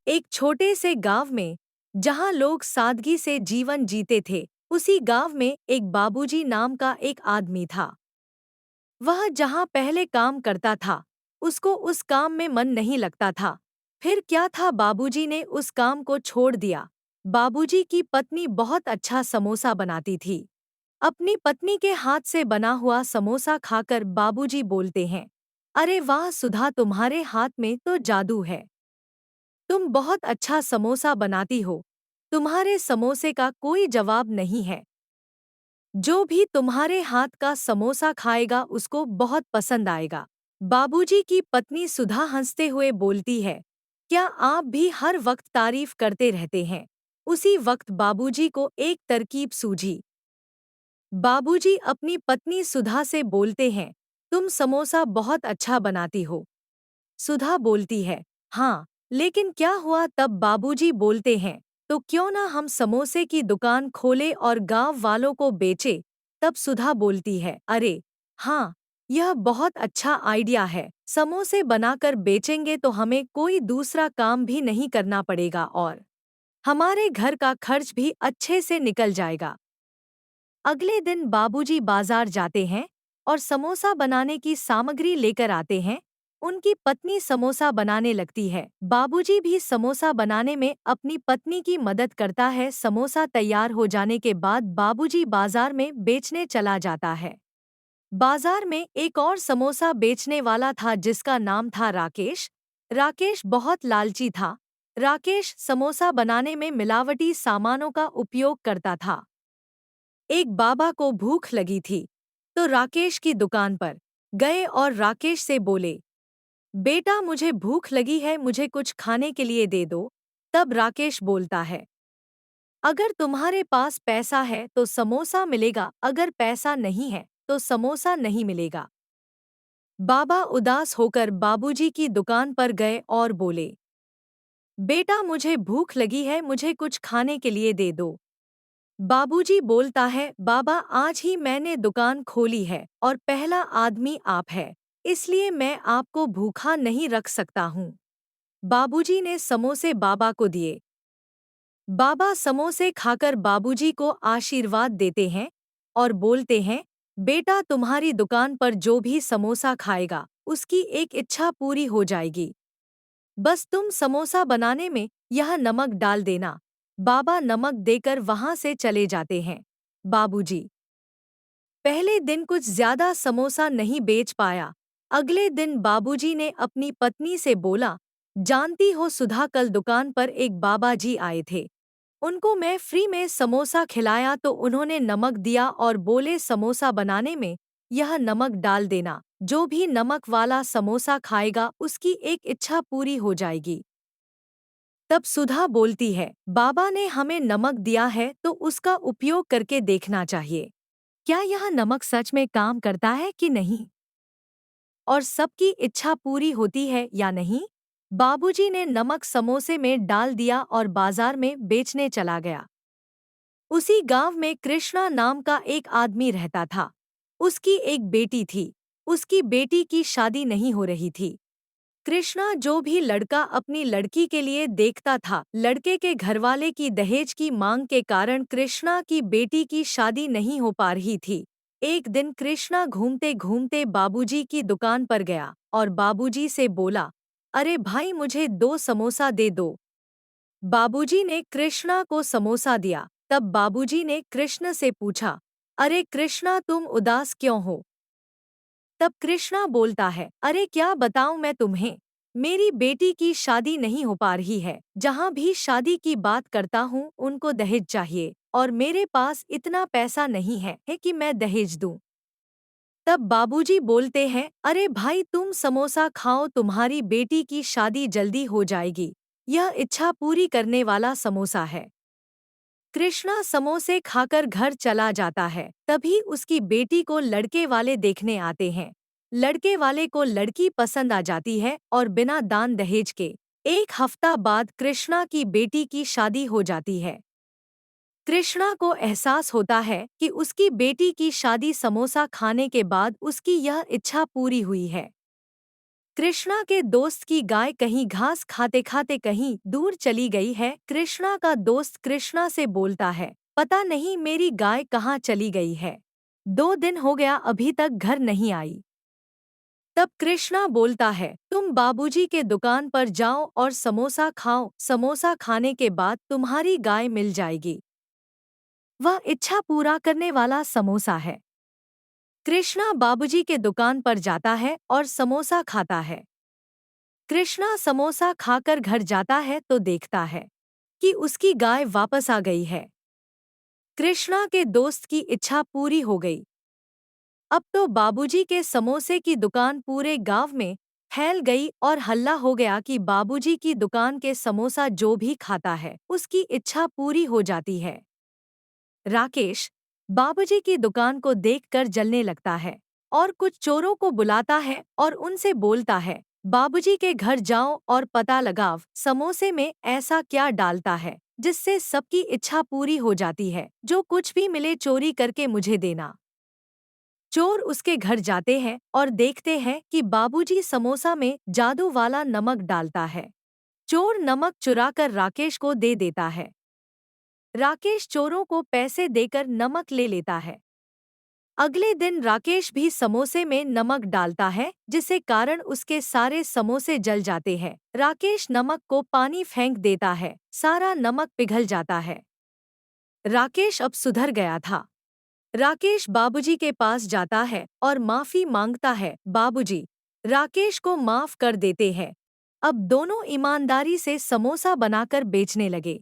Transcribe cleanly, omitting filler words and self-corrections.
एक छोटे से गांव में जहां लोग सादगी से जीवन जीते थे, उसी गांव में एक बाबूजी नाम का एक आदमी था। वह जहां पहले काम करता था, उसको उस काम में मन नहीं लगता था। फिर क्या था, बाबूजी ने उस काम को छोड़ दिया। बाबूजी की पत्नी बहुत अच्छा समोसा बनाती थी। अपनी पत्नी के हाथ से बना हुआ समोसा खाकर बाबूजी बोलते हैं, अरे वाह सुधा, तुम्हारे हाथ में तो जादू है। तुम बहुत अच्छा समोसा बनाती हो। तुम्हारे समोसे का कोई जवाब नहीं है। जो भी तुम्हारे हाथ का समोसा खाएगा उसको बहुत पसंद आएगा। बाबूजी की पत्नी सुधा हंसते हुए बोलती है, क्या आप भी हर वक्त तारीफ करते रहते हैं? उसी वक्त बाबूजी को एक तरकीब सूझी। बाबूजी अपनी पत्नी सुधा से बोलते हैं, तुम समोसा बहुत अच्छा बनाती हो। सुधा बोलती है, हाँ, लेकिन क्या हुआ? तब बाबूजी बोलते हैं, तो क्यों ना हम समोसे की दुकान खोले और गांव वालों को बेचे। तब सुधा बोलती है, अरे हाँ, यह बहुत अच्छा आइडिया है। समोसे बनाकर बेचेंगे तो हमें कोई दूसरा काम भी नहीं करना पड़ेगा और हमारे घर का खर्च भी अच्छे से निकल जाएगा। अगले दिन बाबूजी बाजार जाते हैं और समोसा बनाने की सामग्री लेकर आते हैं। उनकी पत्नी समोसा बनाने लगती है। बाबूजी भी समोसा बनाने में अपनी पत्नी की मदद करता है। समोसा तैयार हो जाने के बाद बाबूजी बाजार में बेचने चला जाता है। बाजार में एक और समोसा बेचने वाला था जिसका नाम था राकेश। राकेश बहुत लालची था। राकेश समोसा बनाने में मिलावटी सामानों का उपयोग करता था। एक बाबा को भूख लगी थी, तो राकेश की दुकान पर गए और राकेश से बोले, बेटा मुझे भूख लगी है, मुझे कुछ खाने के लिए दे दो। तब राकेश बोलता है, अगर तुम्हारे पास पैसा है तो समोसा मिलेगा, अगर पैसा नहीं है तो समोसा नहीं मिलेगा। बाबा उदास होकर बाबूजी की दुकान पर गए और बोले, बेटा मुझे भूख लगी है, मुझे कुछ खाने के लिए दे दो। बाबूजी बोलता है, बाबा आज ही मैंने दुकान खोली है और पहला आदमी आप है, इसलिए मैं आपको भूखा नहीं रख सकता हूँ। बाबूजी ने समोसे बाबा को दिए। बाबा समोसे खाकर बाबूजी को आशीर्वाद देते हैं और बोलते हैं, बेटा तुम्हारी दुकान पर जो भी समोसा खाएगा उसकी एक इच्छा पूरी हो जाएगी। बस तुम समोसा बनाने में यह नमक डाल देना। बाबा नमक देकर वहां से चले जाते हैं। बाबूजी पहले दिन कुछ ज्यादा समोसा नहीं बेच पाया। अगले दिन बाबूजी ने अपनी पत्नी से बोला, जानती हो सुधा, कल दुकान पर एक बाबा जी आए थे। उनको मैं फ्री में समोसा खिलाया तो उन्होंने नमक दिया और बोले समोसा बनाने में यह नमक डाल देना, जो भी नमक वाला समोसा खाएगा उसकी एक इच्छा पूरी हो जाएगी। तब सुधा बोलती है, बाबा ने हमें नमक दिया है तो उसका उपयोग करके देखना चाहिए। क्या यह नमक सच में काम करता है कि नहीं, और सबकी इच्छा पूरी होती है या नहीं? बाबूजी ने नमक समोसे में डाल दिया और बाजार में बेचने चला गया। उसी गांव में कृष्णा नाम का एक आदमी रहता था। उसकी एक बेटी थी। उसकी बेटी की शादी नहीं हो रही थी। कृष्णा जो भी लड़का अपनी लड़की के लिए देखता था, लड़के के घरवाले की दहेज की मांग के कारण कृष्णा की बेटी की शादी नहीं हो पा रही थी। एक दिन कृष्णा घूमते घूमते बाबूजी की दुकान पर गया और बाबूजी से बोला, अरे भाई मुझे 2 समोसा दे दो। बाबूजी ने कृष्णा को समोसा दिया। तब बाबूजी ने कृष्ण से पूछा, अरे कृष्णा तुम उदास क्यों हो? तब कृष्णा बोलता है, अरे क्या बताऊं मैं तुम्हें, मेरी बेटी की शादी नहीं हो पा रही है। जहां भी शादी की बात करता हूं उनको दहेज चाहिए और मेरे पास इतना पैसा नहीं है कि मैं दहेज दूं। तब बाबूजी बोलते हैं, अरे भाई तुम समोसा खाओ, तुम्हारी बेटी की शादी जल्दी हो जाएगी। यह इच्छा पूरी करने वाला समोसा है। कृष्णा समोसे खाकर घर चला जाता है। तभी उसकी बेटी को लड़के वाले देखने आते हैं। लड़के वाले को लड़की पसंद आ जाती है और बिना दान दहेज के 1 हफ्ता बाद कृष्णा की बेटी की शादी हो जाती है। कृष्णा को एहसास होता है कि उसकी बेटी की शादी समोसा खाने के बाद उसकी यह इच्छा पूरी हुई है। कृष्णा के दोस्त की गाय कहीं घास खाते खाते कहीं दूर चली गई है। कृष्णा का दोस्त कृष्णा से बोलता है, पता नहीं मेरी गाय कहाँ चली गई है। 2 दिन हो गया अभी तक घर नहीं आई। तब कृष्णा बोलता है, तुम बाबूजी के दुकान पर जाओ और समोसा खाओ, समोसा खाने के बाद तुम्हारी गाय मिल जाएगी। वह इच्छा पूरा करने वाला समोसा है। कृष्णा बाबूजी के दुकान पर जाता है और समोसा खाता है। कृष्णा समोसा खाकर घर जाता है तो देखता है कि उसकी गाय वापस आ गई है। कृष्णा के दोस्त की इच्छा पूरी हो गई। अब तो बाबूजी के समोसे की दुकान पूरे गांव में फैल गई और हल्ला हो गया कि बाबूजी की दुकान के समोसा जो भी खाता है उसकी इच्छा पूरी हो जाती है। राकेश बाबूजी की दुकान को देखकर जलने लगता है और कुछ चोरों को बुलाता है और उनसे बोलता है, बाबूजी के घर जाओ और पता लगाओ समोसे में ऐसा क्या डालता है जिससे सबकी इच्छा पूरी हो जाती है। जो कुछ भी मिले चोरी करके मुझे देना। चोर उसके घर जाते हैं और देखते हैं कि बाबूजी समोसा में जादू वाला नमक डालता है। चोर नमक चुराकर राकेश को दे देता है। राकेश चोरों को पैसे देकर नमक ले लेता है। अगले दिन राकेश भी समोसे में नमक डालता है जिससे कारण उसके सारे समोसे जल जाते हैं। राकेश नमक को पानी फेंक देता है, सारा नमक पिघल जाता है। राकेश अब सुधर गया था। राकेश बाबूजी के पास जाता है और माफी मांगता है। बाबूजी राकेश को माफ कर देते हैं। अब दोनों ईमानदारी से समोसा बनाकर बेचने लगे।